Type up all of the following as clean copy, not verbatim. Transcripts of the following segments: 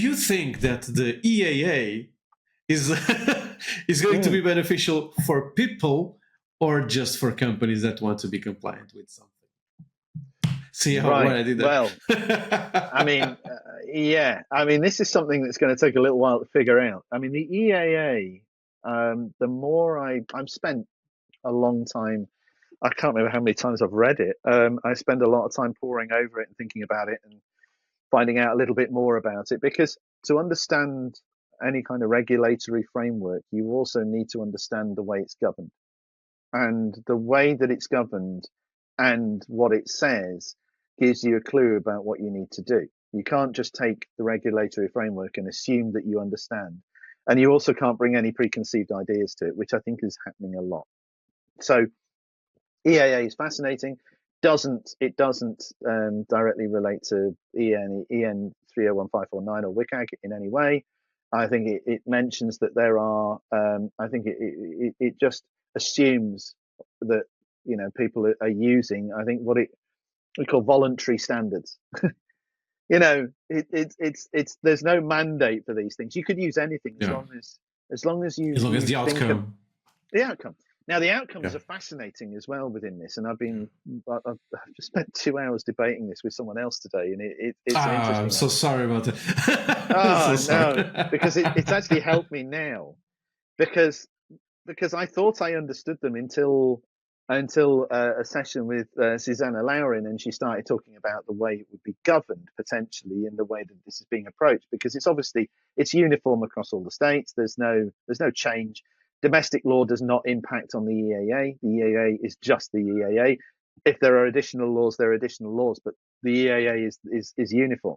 you think that the EAA is is going to be beneficial for people or just for companies that want to be compliant with something? See how what I did there? Well, I mean, yeah. I mean, this is something that's going to take a little while to figure out. I mean, the EAA, the more I've spent a long time, I can't remember how many times I've read it. I spend a lot of time poring over it and thinking about it and finding out a little bit more about it, because to understand any kind of regulatory framework, you also need to understand the way it's governed. And the way that it's governed and what it says gives you a clue about what you need to do. You can't just take the regulatory framework and assume that you understand. And you also can't bring any preconceived ideas to it, which I think is happening a lot. So EAA is fascinating. It doesn't directly relate to EN 301549 or WCAG in any way. I think it mentions that there are. I think it just assumes that people are using. I think what we call voluntary standards. It's there's no mandate for these things. You could use anything as long as the outcome. The outcome. Now, the outcomes are fascinating as well within this, and I've just spent 2 hours debating this with someone else today, and it's interesting. I'm so sorry about it. No, because it's actually helped me now, because I thought I understood them until a session with Susanna Laurin, and she started talking about the way it would be governed potentially in the way that this is being approached, because it's uniform across all the states. There's no change. Domestic law does not impact on the EAA. The EAA is just the EAA. If there are additional laws, there are additional laws, but the EAA is uniform.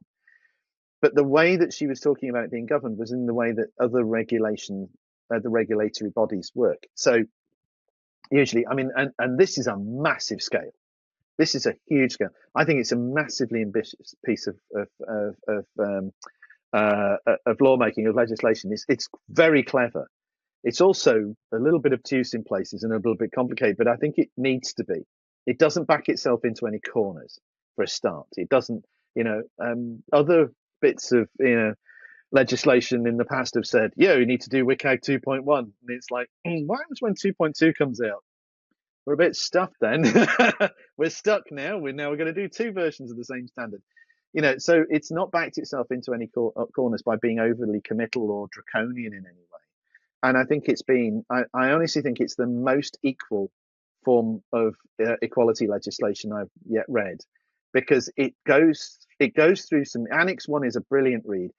But the way that she was talking about it being governed was in the way that other the regulatory bodies work. So usually, I mean, and this is a massive scale. This is a huge scale. I think it's a massively ambitious piece of lawmaking, of legislation. It's very clever. It's also a little bit obtuse in places and a little bit complicated, but I think it needs to be. It doesn't back itself into any corners for a start. It doesn't, other bits of, legislation in the past have said, you need to do WCAG 2.1. And it's like, what happens when 2.2 comes out? We're a bit stuffed then. We're stuck now. We're going to do 2 versions of the same standard. So it's not backed itself into any corners by being overly committal or draconian in any way. And I think I honestly think it's the most equal form of equality legislation I've yet read, because it goes through some. Annex 1 is a brilliant read.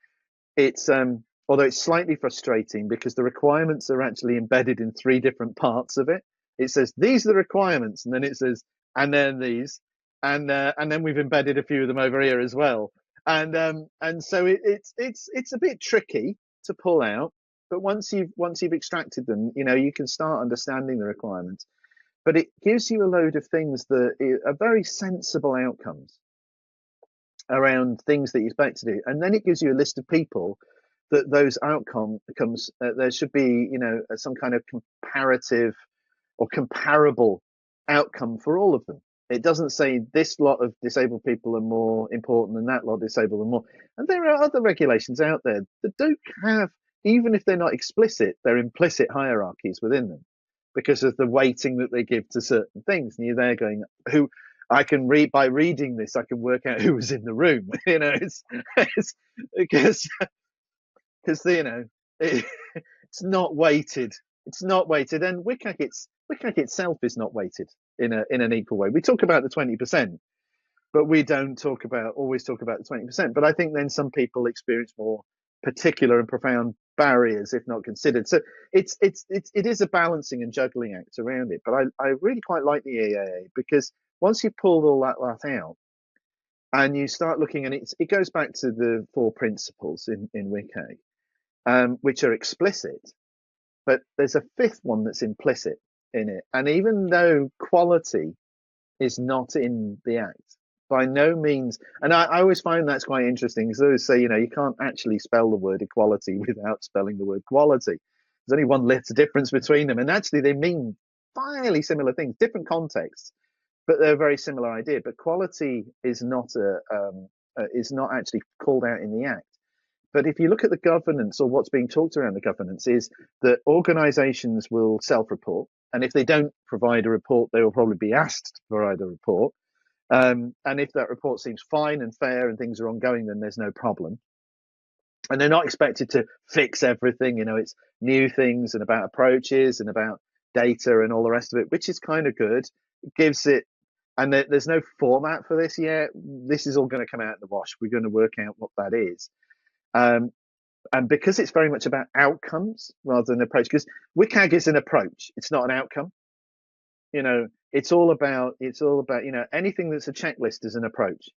It's although it's slightly frustrating because the requirements are actually embedded in 3 different parts of it. It says these are the requirements, and then it says and then these, and then we've embedded a few of them over here as well. And so it's a bit tricky to pull out. But once you've extracted them, you can start understanding the requirements. But it gives you a load of things that are very sensible outcomes around things that you expect to do, and then it gives you a list of people that those outcomes. There should be, some kind of comparative or comparable outcome for all of them. It doesn't say this lot of disabled people are more important than that lot of disabled are more. And there are other regulations out there that don't have, even if they're not explicit, they're implicit hierarchies within them because of the weighting that they give to certain things. And you're there going, who I can read by reading this, I can work out who was in the room. It's because it's not weighted. It's not weighted, and WCAG itself is not weighted in an equal way. We talk about the 20%, but we don't always talk about the 20%. But I think then some people experience more particular and profound barriers if not considered. So it is a balancing and juggling act around it. But I really quite like the EAA because once you pull all that out and you start looking, and it goes back to the 4 principles in WCAG, which are explicit. But there's a 5th one that's implicit in it. And even though quality is not in the Act, by no means, and I always find that's quite interesting, because they always say, you can't actually spell the word equality without spelling the word quality. There's only 1 letter difference between them. And actually they mean fairly similar things, different contexts, but they're a very similar idea. But quality is not actually called out in the Act. But if you look at the governance, or what's being talked around the governance, is that organizations will self-report. And if they don't provide a report, they will probably be asked to provide a report. And if that report seems fine and fair and things are ongoing, then there's no problem. And they're not expected to fix everything. It's new things and about approaches and about data and all the rest of it, which is kind of good. It gives it, and there's no format for this yet. This is all going to come out in the wash. We're going to work out what that is. And because it's very much about outcomes rather than approach, because WCAG is an approach, it's not an outcome. It's all about anything that's a checklist is an approach.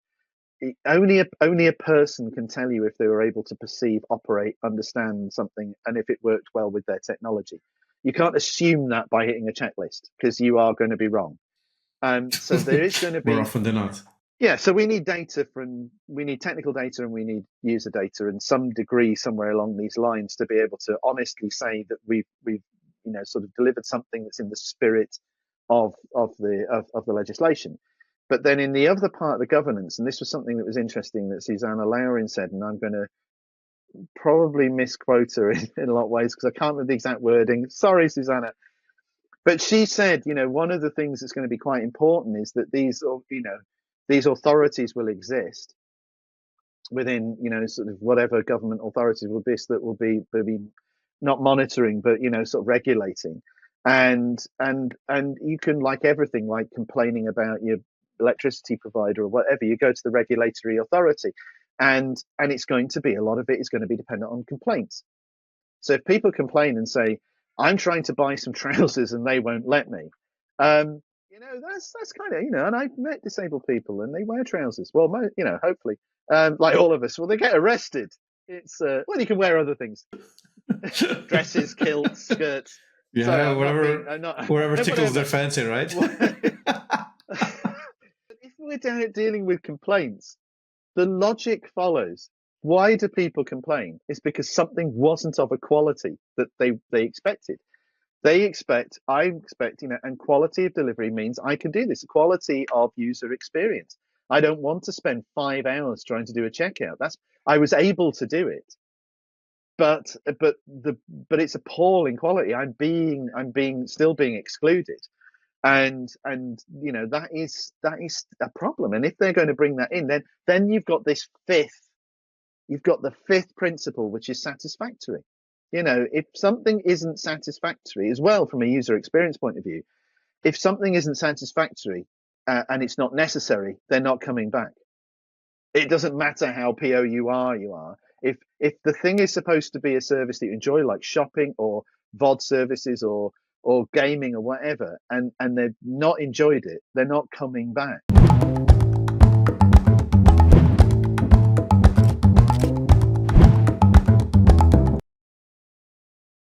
Only a person can tell you if they were able to perceive, operate, understand something, and if it worked well with their technology. You can't assume that by hitting a checklist, because you are going to be wrong. So there is going to be more often than not. Yeah, so we need we need technical data and we need user data, and some degree somewhere along these lines to be able to honestly say that we've sort of delivered something that's in the spirit of the legislation. But then in the other part of the governance, and this was something that was interesting that Susanna Laurin said, and I'm going to probably misquote her in a lot of ways because I can't remember the exact wording. Sorry, Susanna. But she said, one of the things that's going to be quite important is that these authorities will exist within, sort of whatever government authorities will be that will be not monitoring, but sort of regulating. And you can, like everything, like complaining about your electricity provider or whatever, you go to the regulatory authority, and it's going to be, a lot of it is going to be dependent on complaints. So if people complain and say, I'm trying to buy some trousers and they won't let me, that's kind of, and I've met disabled people and they wear trousers. Well, hopefully, like all of us, well, they get arrested. It's well, you can wear other things, dresses, kilts, skirts. Yeah, sorry, whatever tickles their fancy, right? If we're dealing with complaints, the logic follows. Why do people complain? It's because something wasn't of a quality that they expected. I expect, and quality of delivery means I can do this. Quality of user experience. I don't want to spend 5 hours trying to do a checkout. I was able to do it, but it's appalling quality. I'm still being excluded, and that is a problem. And if they're going to bring that in, then you've got the fifth principle, which is satisfactory. If something isn't satisfactory as well from a user experience point of view, if something isn't satisfactory and it's not necessary, they're not coming back. It doesn't matter how POUR you are. If the thing is supposed to be a service that you enjoy, like shopping or VOD services or gaming or whatever, and they've not enjoyed it, they're not coming back.